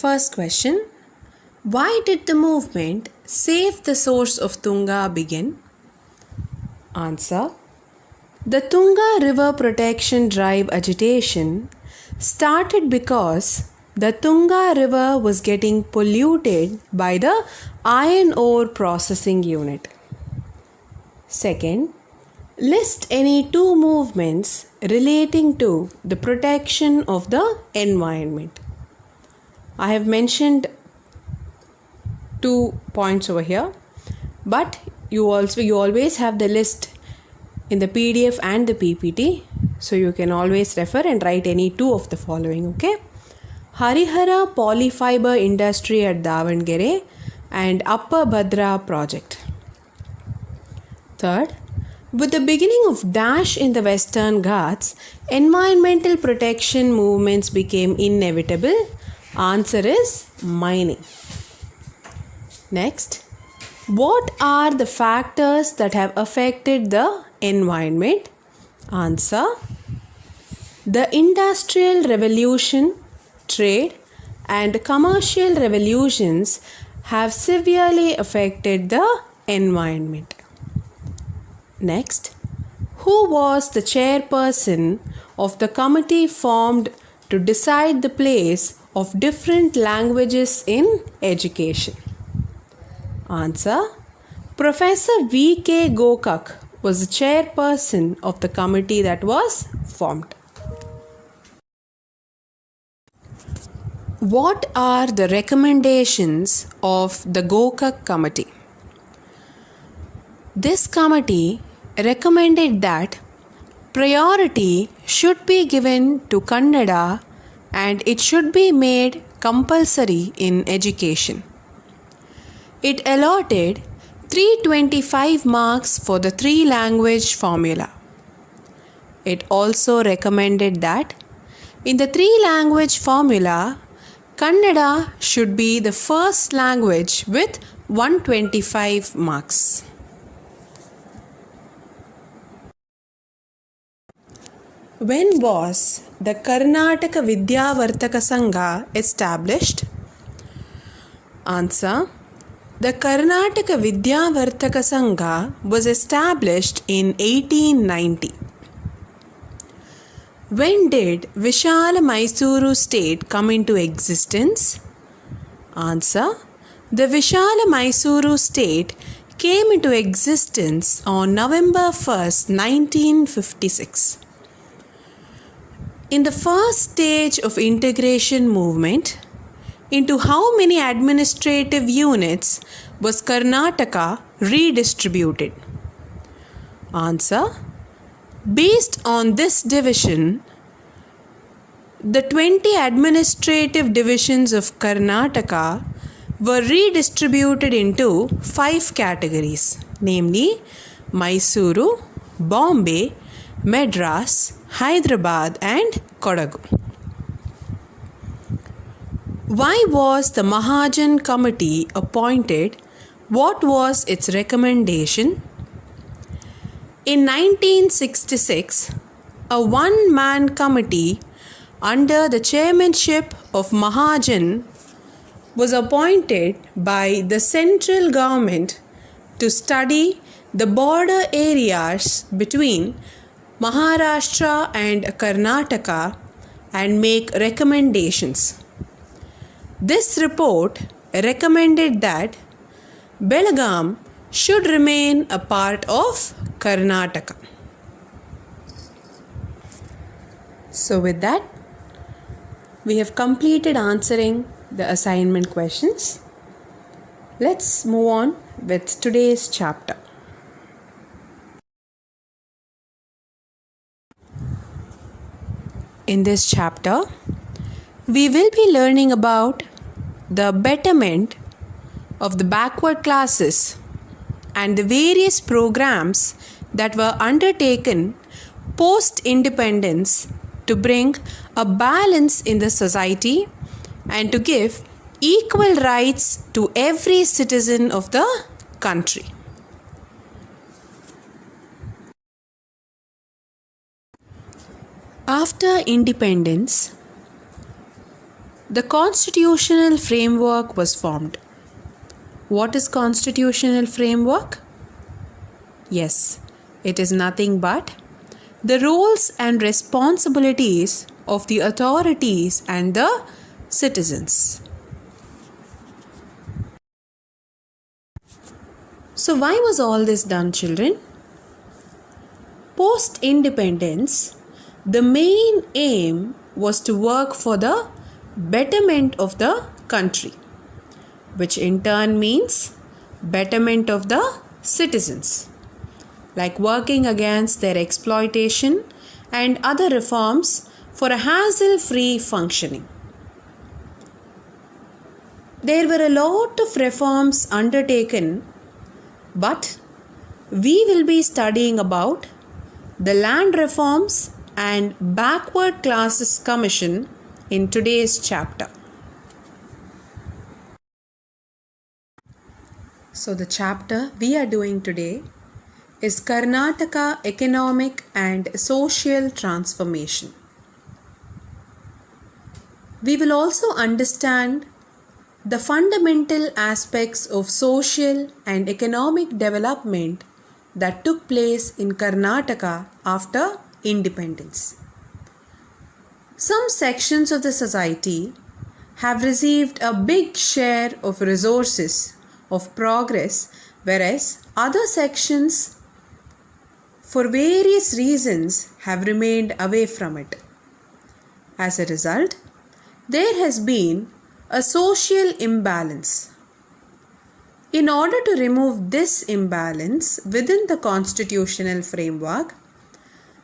First question. Why did the movement Save the Source of Tunga begin? Answer. The Tunga River Protection Drive agitation started because the Tunga River was getting polluted by the iron ore processing unit. Second, list any two movements relating to the protection of the environment. I have mentioned 2 points over here, but you always have the list in the PDF and the PPT, so you can always refer and write any two of the following. Okay, Harihara Polyfiber Industry at Davangere and Upper Bhadra project. Third, with the beginning of Dash in the Western Ghats, environmental protection movements became inevitable. Answer is mining. Next, what are the factors that have affected the environment? Answer. The Industrial Revolution, trade, and commercial revolutions have severely affected the environment. Next, who was the chairperson of the committee formed to decide the place of different languages in education? Answer. Professor V.K. Gokak was the chairperson of the committee that was formed. What are the recommendations of the Gokak committee? This committee recommended that priority should be given to Kannada and it should be made compulsory in education. It allotted 325 marks for the three-language formula. It also recommended that in the three-language formula, Kannada should be the first language with 125 marks. When was the Karnataka Vidyavartaka Sangha established? Answer. The Karnataka Vidyavartaka Sangha was established in 1890. When did Vishala Mysuru state come into existence? Answer. The Vishala Mysuru state came into existence on November 1st, 1956. In the first stage of integration movement, into how many administrative units was Karnataka redistributed? Answer. Based on this division, the 20 administrative divisions of Karnataka were redistributed into 5 categories, namely Mysuru, Bombay, Madras, Hyderabad and Kodagu. Why was the Mahajan committee appointed? What was its recommendation? In 1966, a one-man committee under the chairmanship of Mahajan was appointed by the central government to study the border areas between Maharashtra and Karnataka and make recommendations. This report recommended that Belgaum should remain a part of Karnataka. So with that, we have completed answering the assignment questions. Let's move on with today's chapter. In this chapter, we will be learning about the betterment of the backward classes and the various programs that were undertaken post-independence to bring a balance in the society and to give equal rights to every citizen of the country. After independence, the constitutional framework was formed. What is constitutional framework? Yes, it is nothing but the roles and responsibilities of the authorities and the citizens. So why was all this done, children? Post-independence, the main aim was to work for the betterment of the country, which in turn means betterment of the citizens, like working against their exploitation and other reforms for a hassle-free functioning. There were a lot of reforms undertaken, but we will be studying about the land reforms and backward classes commission in today's chapter. So the chapter we are doing today is Karnataka Economic and Social Transformation. We will also understand the fundamental aspects of social and economic development that took place in Karnataka after independence. Some sections of the society have received a big share of resources of progress, whereas other sections, for various reasons, have remained away from it. As a result, there has been a social imbalance. In order to remove this imbalance within the constitutional framework,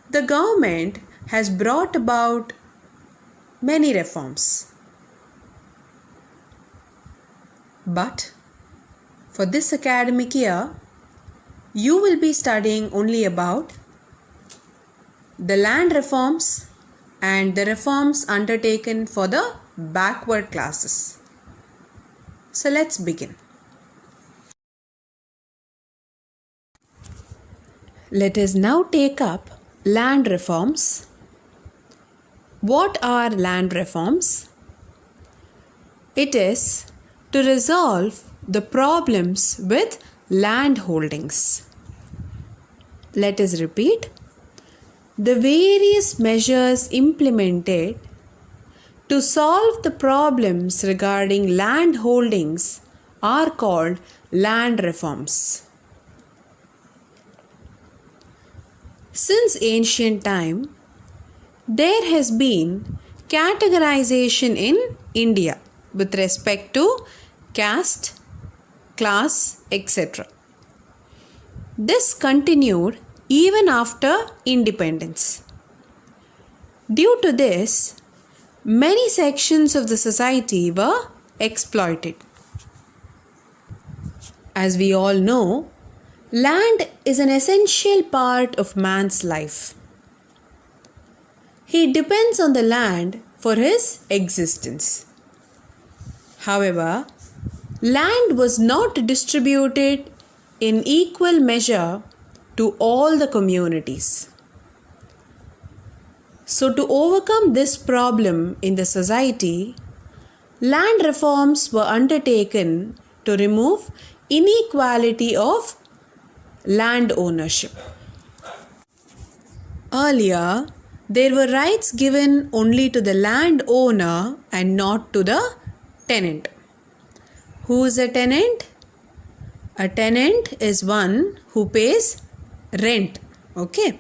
the government has brought about many reforms. But for this academic year, you will be studying only about the land reforms and the reforms undertaken for the backward classes. So let's begin. Let us now take up land reforms. What are land reforms? It is to resolve the problems with land holdings. Let us repeat. The various measures implemented to solve the problems regarding land holdings are called land reforms. Since ancient time, there has been categorization in India with respect to caste, class, etc. This continued even after independence. Due to this, many sections of the society were exploited. As we all know, land is an essential part of man's life. He depends on the land for his existence. However, land was not distributed in equal measure to all the communities. So, to overcome this problem in the society, land reforms were undertaken to remove inequality of land ownership. Earlier, there were rights given only to the landowner and not to the tenant. Who is a tenant? A tenant is one who pays rent. Okay.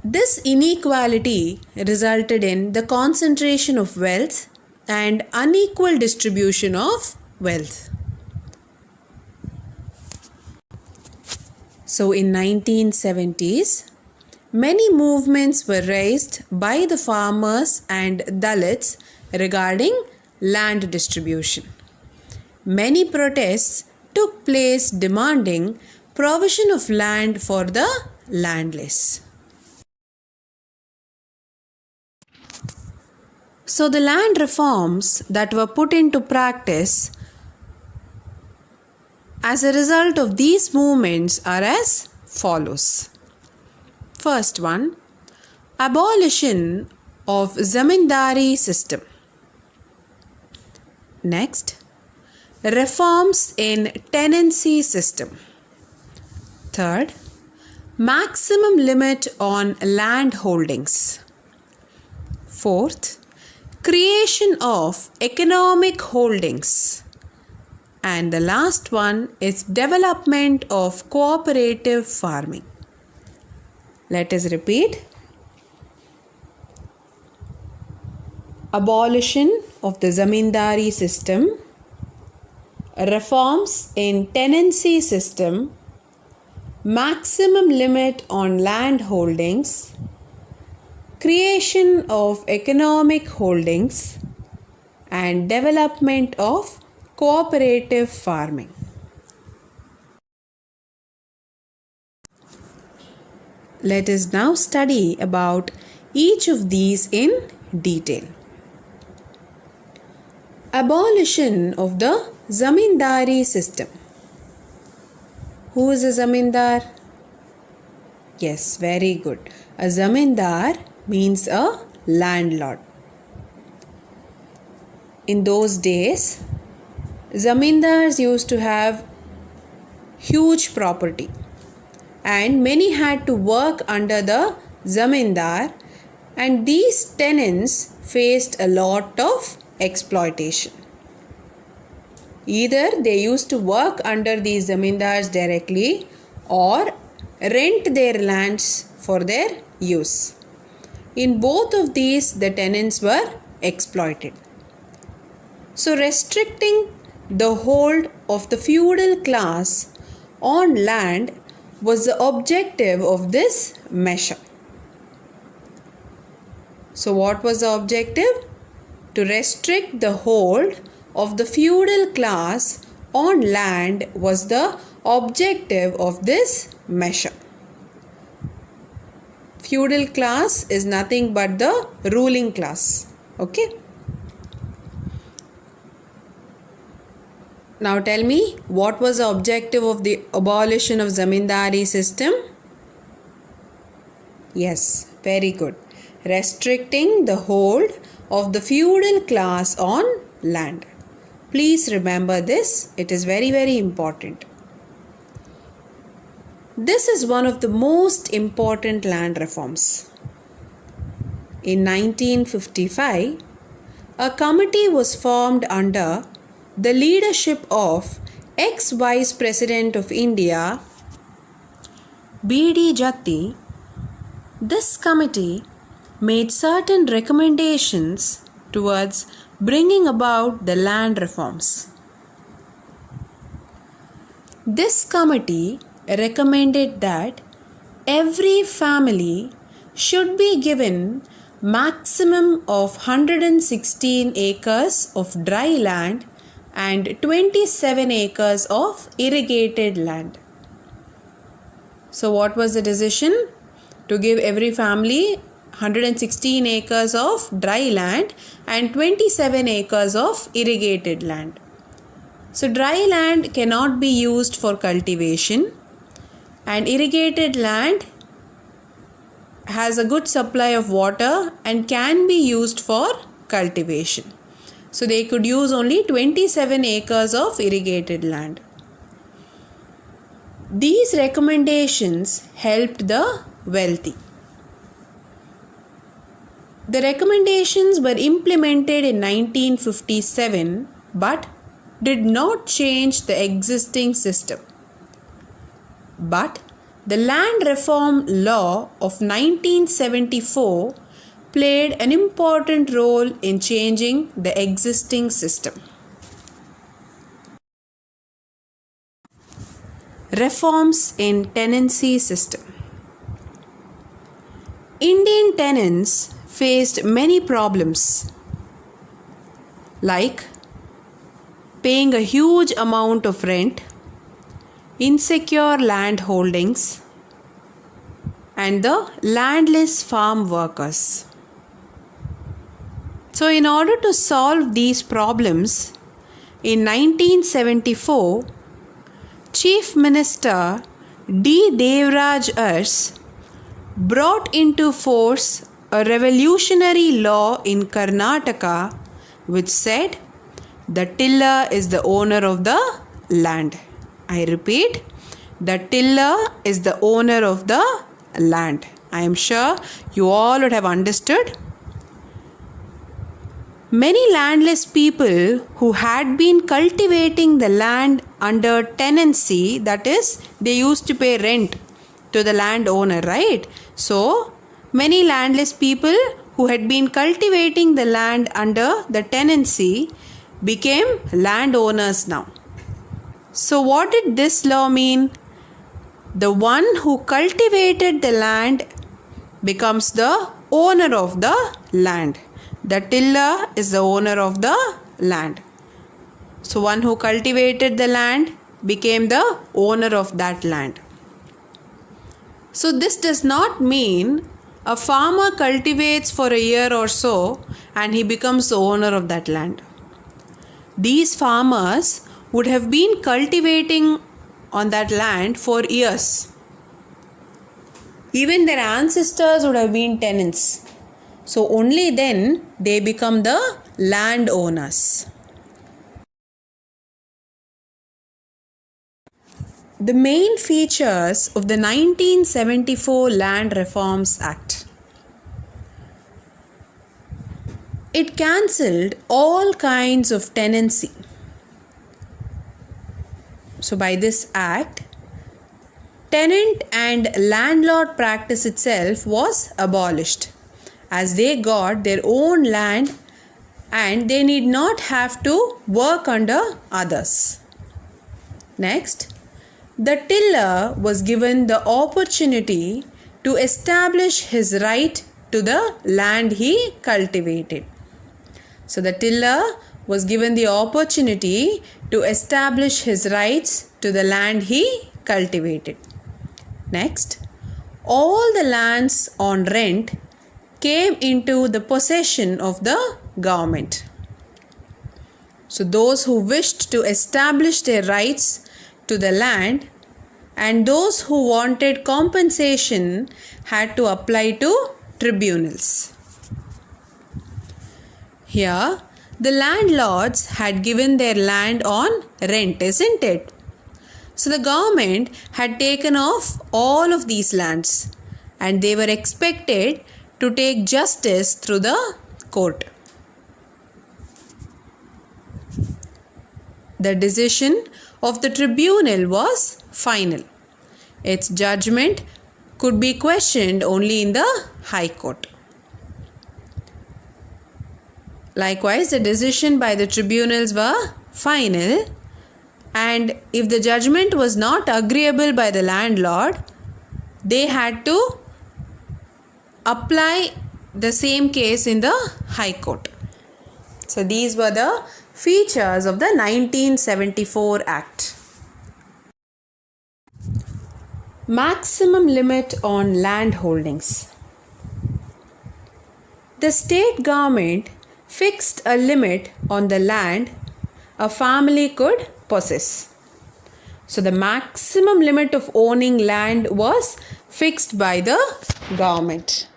This inequality resulted in the concentration of wealth and unequal distribution of wealth. So in 1970s, many movements were raised by the farmers and Dalits regarding land distribution. Many protests took place demanding provision of land for the landless. So the land reforms that were put into practice as a result of these movements are as follows. First one, abolition of zamindari system. Next, reforms in tenancy system. Third, maximum limit on land holdings. Fourth, creation of economic holdings. And the last one is development of cooperative farming. Let us repeat. Abolition of the zamindari system, reforms in tenancy system, maximum limit on land holdings, creation of economic holdings, and development of cooperative farming. Let us now study about each of these in detail. Abolition of the zamindari system. Who is a zamindar? Yes, very good. A zamindar means a landlord. In those days, zamindars used to have huge property and many had to work under the zamindar, and these tenants faced a lot of exploitation. Either they used to work under these zamindars directly or rent their lands for their use. In both of these, the tenants were exploited. So, restricting the hold of the feudal class on land was the objective of this measure. So, what was the objective? To restrict the hold of the feudal class on land was the objective of this measure. Feudal class is nothing but the ruling class. Okay. Now tell me, what was the objective of the abolition of zamindari system? Yes, very good. Restricting the hold of the feudal class on land. Please remember this. It is very, very important. This is one of the most important land reforms. In 1955, a committee was formed under the leadership of ex-Vice President of India, B.D. Jatti. This committee made certain recommendations towards bringing about the land reforms. This committee recommended that every family should be given maximum of 116 acres of dry land and 27 acres of irrigated land. So what was the decision? To give every family 116 acres of dry land and 27 acres of irrigated land. So dry land cannot be used for cultivation, and irrigated land has a good supply of water and can be used for cultivation. So they could use only 27 acres of irrigated land. These recommendations helped the wealthy. The recommendations were implemented in 1957 but did not change the existing system. But the Land Reform Law of 1974 played an important role in changing the existing system. Reforms in tenancy system. Indian tenants faced many problems like paying a huge amount of rent, insecure land holdings, and the landless farm workers. So, in order to solve these problems, in 1974, Chief Minister D. Devraj Urs brought into force a revolutionary law in Karnataka which said the tiller is the owner of the land. I repeat, the tiller is the owner of the land. I am sure you all would have understood. Many landless people who had been cultivating the land under tenancy, that is, they used to pay rent to the landowner, right? So, many landless people who had been cultivating the land under the tenancy became landowners now. So, what did this law mean? The one who cultivated the land becomes the owner of the land. The tiller is the owner of the land. So, one who cultivated the land became the owner of that land. So, this does not mean a farmer cultivates for a year or so and he becomes the owner of that land. These farmers would have been cultivating on that land for years. Even their ancestors would have been tenants. So only then they become the landowners. The main features of the 1974 Land Reforms Act. It cancelled all kinds of tenancy. So by this act, tenant and landlord practice itself was abolished, as they got their own land and they need not have to work under others. Next, the tiller was given the opportunity to establish his right to the land he cultivated. So the tiller was given the opportunity to establish his rights to the land he cultivated. Next, all the lands on rent came into the possession of the government. So those who wished to establish their rights to the land and those who wanted compensation had to apply to tribunals. Here, the landlords had given their land on rent, isn't it? So the government had taken off all of these lands and they were expected to take justice through the court. The decision of the tribunal was final. Its judgment could be questioned only in the High Court. Likewise, the decision by the tribunals were final, and if the judgment was not agreeable by the landlord, they had to apply the same case in the High Court. So these were the features of the 1974 Act. Maximum limit on land holdings. The state government fixed a limit on the land a family could possess. So the maximum limit of owning land was fixed by the government.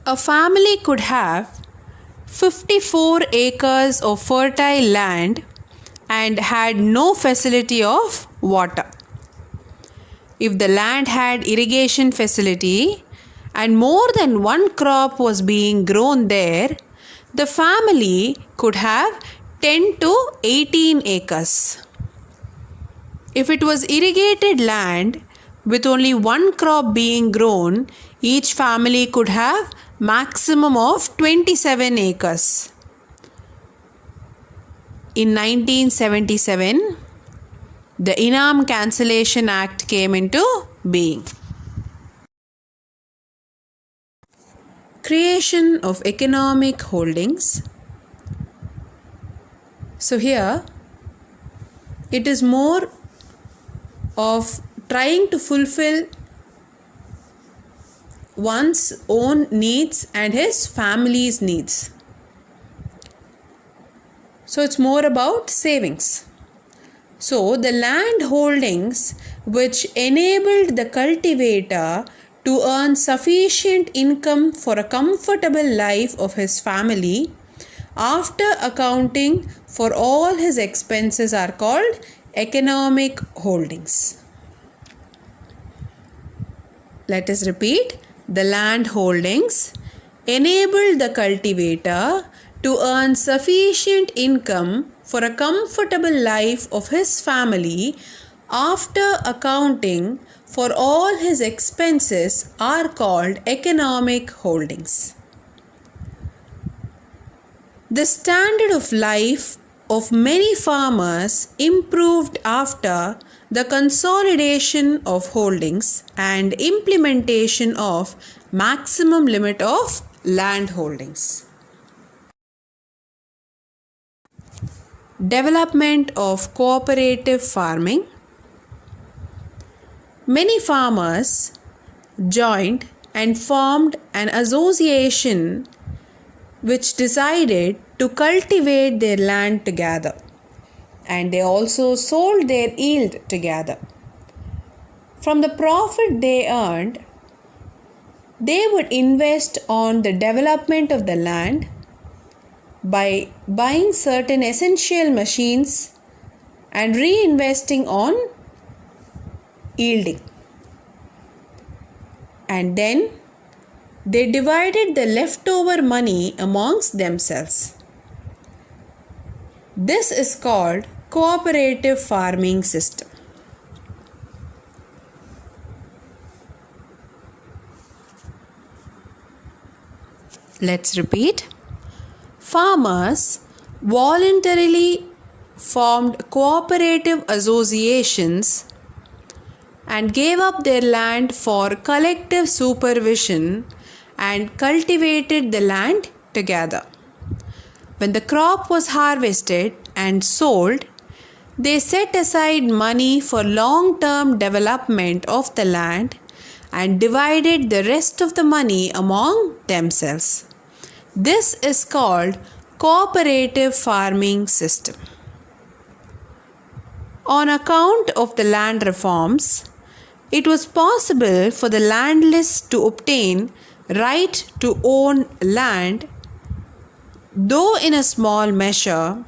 A family could have 54 acres of fertile land and had no facility of water. If the land had irrigation facility and more than one crop was being grown there, the family could have 10 to 18 acres. If it was irrigated land with only one crop being grown, each family could have maximum of 27 acres. In 1977, the Inam Cancellation Act came into being. Creation of economic holdings. So here, it is more of trying to fulfill one's own needs and his family's needs. So it's more about savings. So the land holdings which enabled the cultivator to earn sufficient income for a comfortable life of his family after accounting for all his expenses are called economic holdings. Let us repeat. The land holdings enabled the cultivator to earn sufficient income for a comfortable life of his family after accounting for all his expenses are called economic holdings. The standard of life of many farmers improved after the consolidation of holdings and implementation of maximum limit of land holdings. Development of cooperative farming. Many farmers joined and formed an association which decided to cultivate their land together, and they also sold their yield together. From the profit they earned, they would invest on the development of the land by buying certain essential machines and reinvesting on yielding. And then they divided the leftover money amongst themselves. This is called cooperative farming system. Let's repeat. Farmers voluntarily formed cooperative associations and gave up their land for collective supervision and cultivated the land together. When the crop was harvested and sold, they set aside money for long-term development of the land and divided the rest of the money among themselves. This is called cooperative farming system. On account of the land reforms, it was possible for the landless to obtain right to own land, though in a small measure,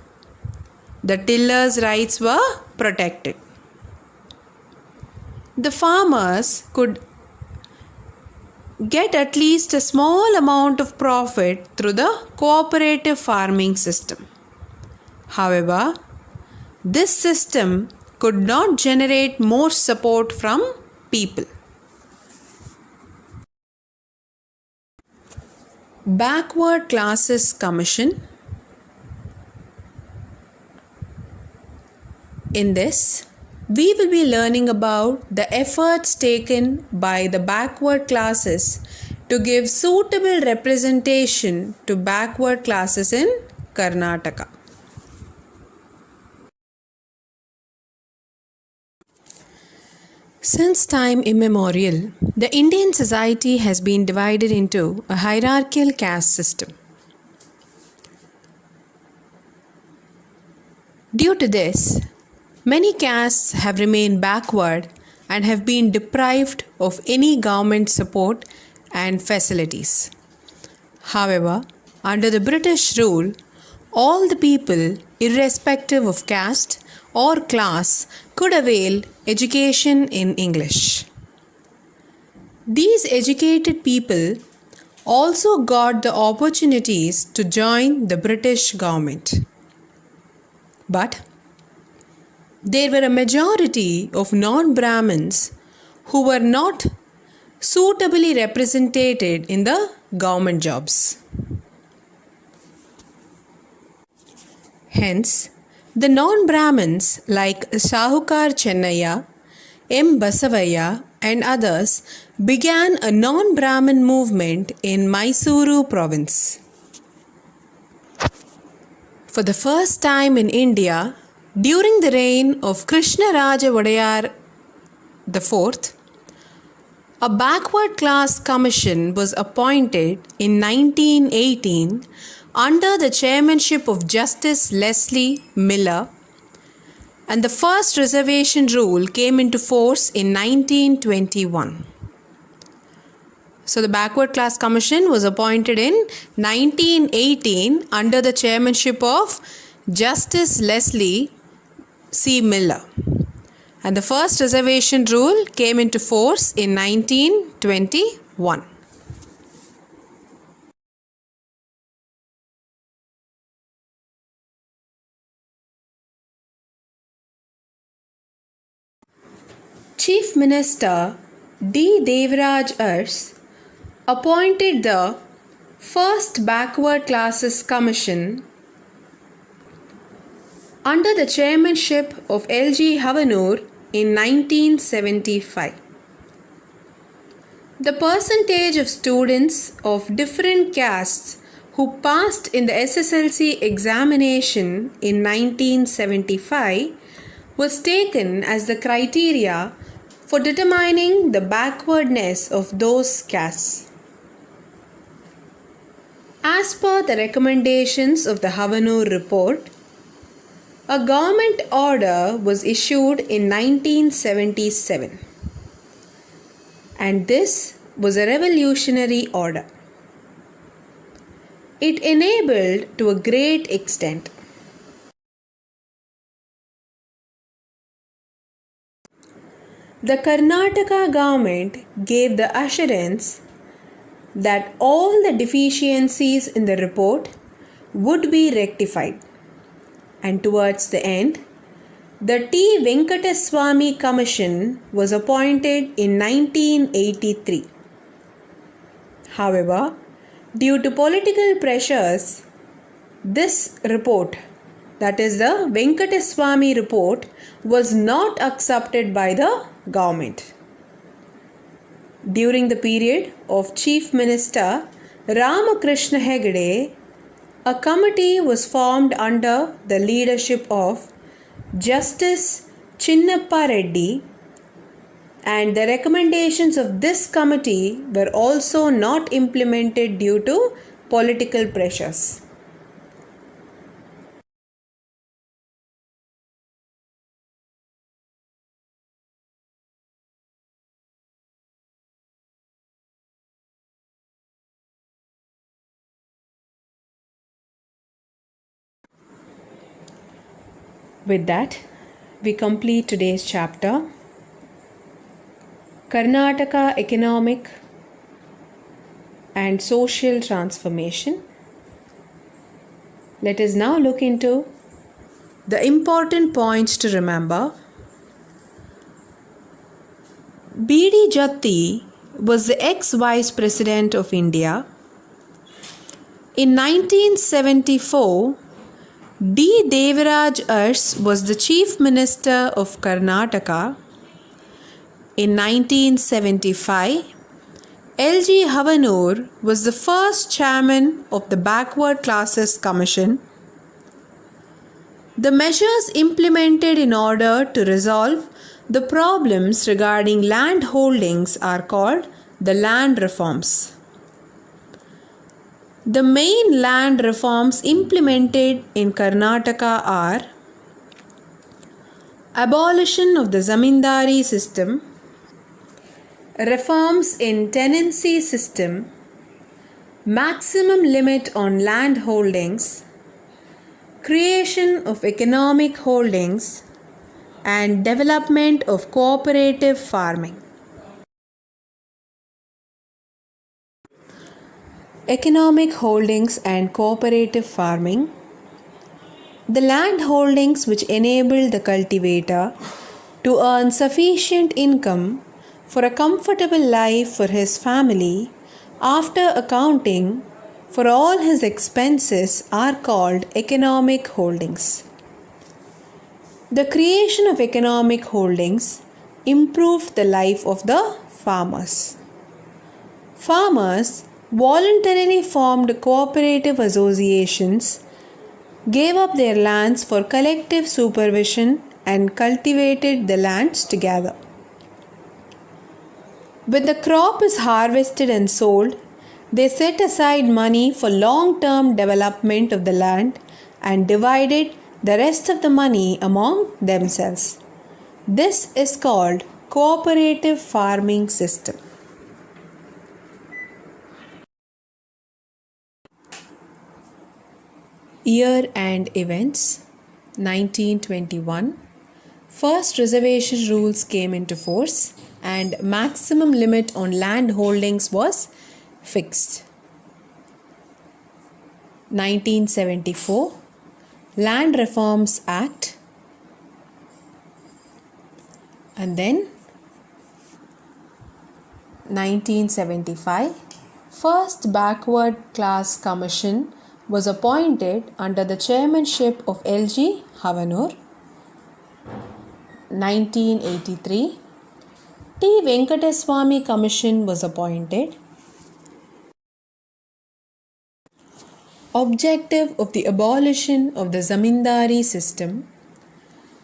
the tiller's rights were protected. The farmers could get at least a small amount of profit through the cooperative farming system. However, this system could not generate more support from people. Backward Classes Commission. In this, we will be learning about the efforts taken by the backward classes to give suitable representation to backward classes in Karnataka. Since time immemorial, the Indian society has been divided into a hierarchical caste system. Due to this, many castes have remained backward and have been deprived of any government support and facilities. However, under the British rule, all the people, irrespective of caste or class, could avail education in English. These educated people also got the opportunities to join the British government. But there were a majority of non-Brahmins who were not suitably represented in the government jobs. Hence, the non-Brahmins like Sahukar Chennaya, M. Basavaya and others began a non-Brahmin movement in Mysuru province. For the first time in India, during the reign of Krishnaraja Vodayar IV, a backward class commission was appointed in 1918 under the chairmanship of Justice Leslie Miller, and the first reservation rule came into force in 1921. So the Backward Class Commission was appointed in 1918 under the chairmanship of Justice Leslie C. Miller. And the first reservation rule came into force in 1921. Chief Minister D. Devaraj Urs appointed the first Backward Classes Commission under the chairmanship of L.G. Havanur in 1975. The percentage of students of different castes who passed in the SSLC examination in 1975 was taken as the criteria for determining the backwardness of those castes. As per the recommendations of the Havanur report, a government order was issued in 1977, and this was a revolutionary order. It enabled to a great extent the Karnataka government gave the assurance that all the deficiencies in the report would be rectified, and towards the end, the T. Venkateswamy Commission was appointed in 1983. However, due to political pressures, this report, that is the Venkateswamy report, was not accepted by the government. During the period of Chief Minister Ramakrishna Hegde, a committee was formed under the leadership of Justice Chinnappa Reddy, and the recommendations of this committee were also not implemented due to political pressures. With that, we complete today's chapter, Karnataka Economic and Social Transformation. Let us now look into the important points to remember. B.D. Jatti was the ex-Vice President of India. In 1974, D. Devaraj Urs was the Chief Minister of Karnataka. In 1975, L.G. Havanur was the first chairman of the Backward Classes Commission. The measures implemented in order to resolve the problems regarding land holdings are called the land reforms. The main land reforms implemented in Karnataka are abolition of the zamindari system, reforms in tenancy system, maximum limit on land holdings, creation of economic holdings, and development of cooperative farming. Economic holdings and cooperative farming. The land holdings which enable the cultivator to earn sufficient income for a comfortable life for his family after accounting for all his expenses are called economic holdings. The creation of economic holdings improved the life of the farmers. Farmers voluntarily formed cooperative associations, gave up their lands for collective supervision, and cultivated the lands together. When the crop is harvested and sold, they set aside money for long-term development of the land and divided the rest of the money among themselves. This is called cooperative farming system. Year and events 1921. First reservation rules came into force and maximum limit on land holdings was fixed. 1974 Land Reforms Act, and then 1975 First Backward Class Commission was appointed under the chairmanship of L.G. Havanur. 1983 T. Venkateswamy Commission was appointed. Objective of the abolition of the zamindari system,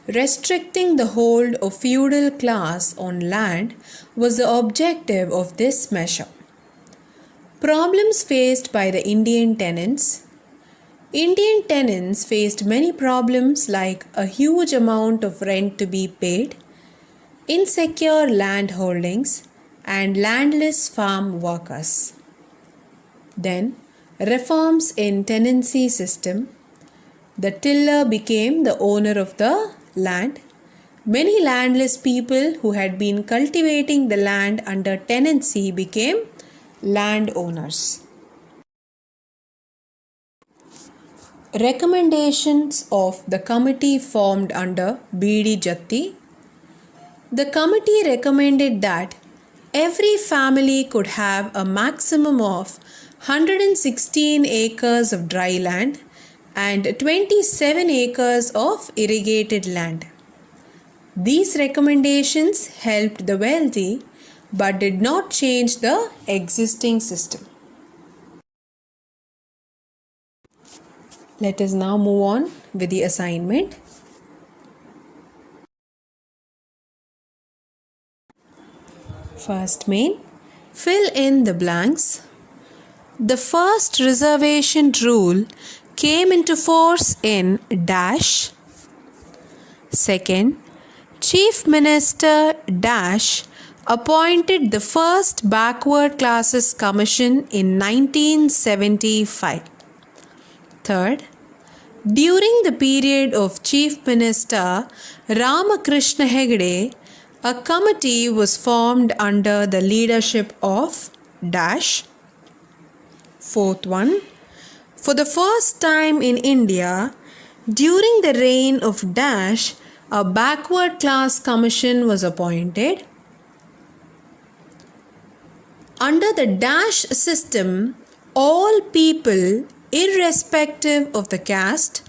restricting the hold of feudal class on land was the objective of this measure. Problems faced by the Indian tenants. Indian tenants faced many problems like a huge amount of rent to be paid, insecure land holdings, and landless farm workers. Then, reforms in tenancy system. The tiller became the owner of the land. Many landless people who had been cultivating the land under tenancy became landowners. Recommendations of the committee formed under B.D. Jatti. The committee recommended that every family could have a maximum of 116 acres of dry land and 27 acres of irrigated land. These recommendations helped the wealthy but did not change the existing system. Let us now move on with the assignment. First main, fill in the blanks. The first reservation rule came into force in dash. Second, Chief Minister dash appointed the first Backward Classes Commission in 1975. Third, during the period of Chief Minister Ramakrishna Hegde, a committee was formed under the leadership of dash. Fourth one, for the first time in India, during the reign of dash, a backward class commission was appointed. Under the dash system, all people, irrespective of the caste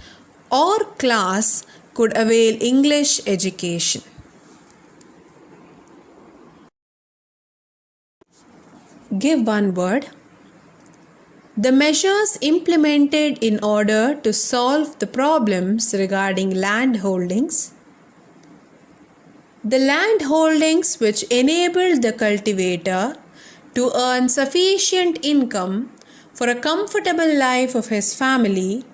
or class, could avail English education. Give one word. The measures implemented in order to solve the problems regarding land holdings. The land holdings which enabled the cultivator to earn sufficient income for a comfortable life of his family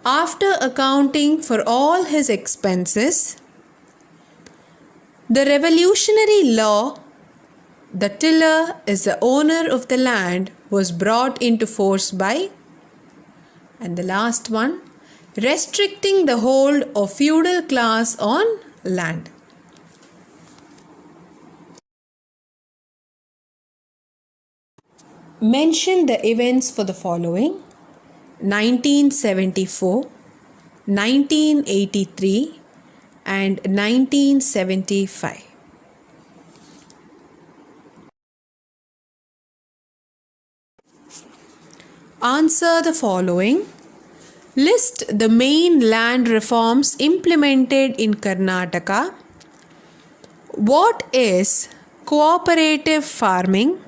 after accounting for all his expenses. The revolutionary law, the tiller is the owner of the land, was brought into force by. And the last one, restricting the hold of feudal class on land. Mention the events for the following: 1974, 1983 and 1975. Answer the following. List the main land reforms implemented in Karnataka. What is cooperative farming?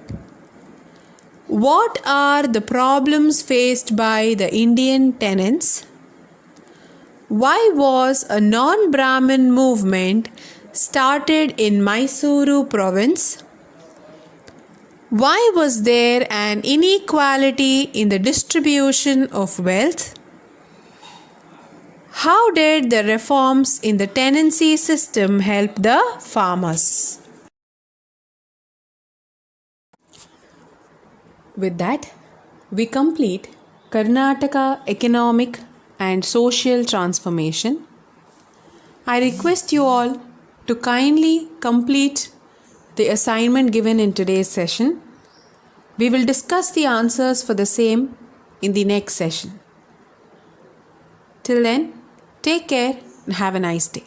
What are the problems faced by the Indian tenants? Why was a non-Brahmin movement started in Mysuru province? Why was there an inequality in the distribution of wealth? How did the reforms in the tenancy system help the farmers? With that, we complete Karnataka Economic and social transformation. I request you all to kindly complete the assignment given in today's session. We will discuss the answers for the same in the next session. Till then, take care and have a nice day.